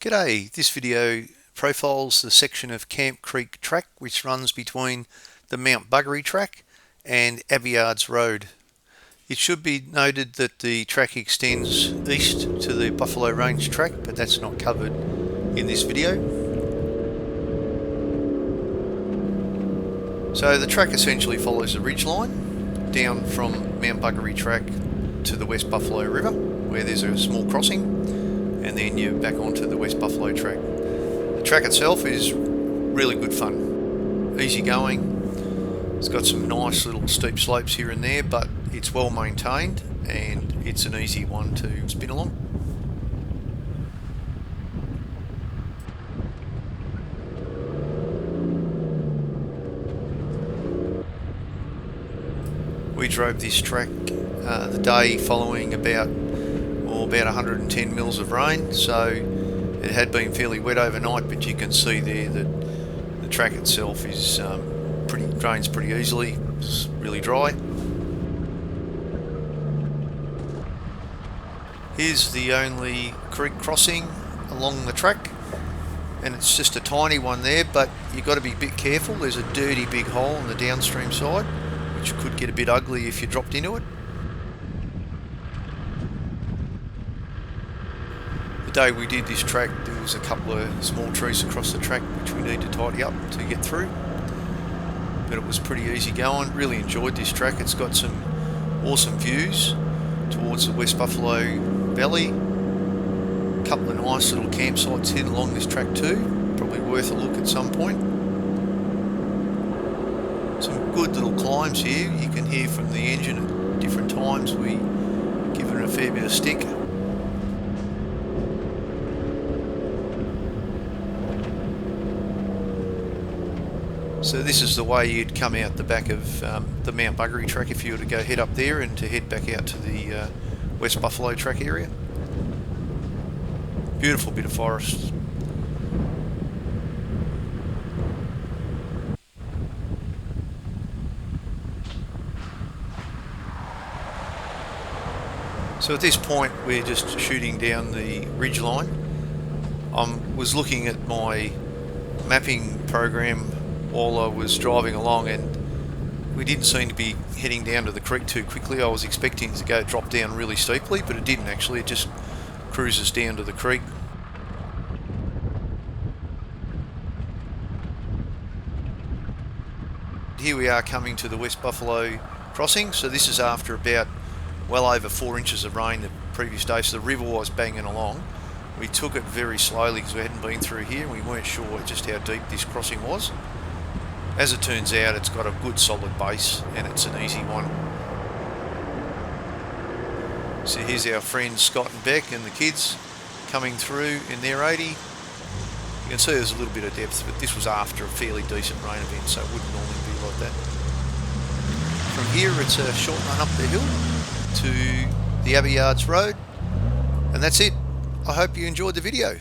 G'day, this video profiles the section of Camp Creek Track which runs between the Mt Buggery Track and Abbeyards Road. It should be noted that the track extends east to the Buffalo Range track, but that's not covered in this video. So the track essentially follows the ridge line down from Mt Buggery Track to the West Buffalo River, where there's a small crossing, and then you're back onto the West Buffalo Track. The track itself is really good fun, easy going. It's got some nice little steep slopes here and there, but it's well maintained and it's an easy one to spin along. We drove this track the day following about 110 mils of rain, so it had been fairly wet overnight, but you can see there that the track itself is drains pretty easily. It's really dry. Here's the only creek crossing along the track, and it's just a tiny one there, but you've got to be a bit careful. There's a dirty big hole on the downstream side which could get a bit ugly if you dropped into it. The day we did this track, there was a couple of small trees across the track which we need to tidy up to get through, but it was pretty easy going. Really enjoyed this track. It's got some awesome views towards the West Buffalo Valley. A couple of nice little campsites hidden along this track too, probably worth a look at some point. Some good little climbs here. You can hear from the engine at different times. We give it a fair bit of stick. So this is the way you'd come out the back of the Mt Buggery Track if you were to go head up there and to head back out to the West Buffalo Track area. Beautiful bit of forest. So at this point we're just shooting down the ridge line. I was looking at my mapping program while I was driving along, and we didn't seem to be heading down to the creek too quickly. I was expecting it to drop down really steeply, but it didn't actually. It just cruises down to the creek. Here we are coming to the West Buffalo crossing. So this is after about well over 4 inches of rain the previous day, so the river was banging along. We took it very slowly because we hadn't been through here and we weren't sure just how deep this crossing was. As it turns out, it's got a good solid base and it's an easy one. So here's our friends Scott and Beck and the kids coming through in their 80. You can see there's a little bit of depth, but this was after a fairly decent rain event, so it wouldn't normally be like that. From here it's a short run up the hill to the Abbeyards Road, and that's it. I hope you enjoyed the video.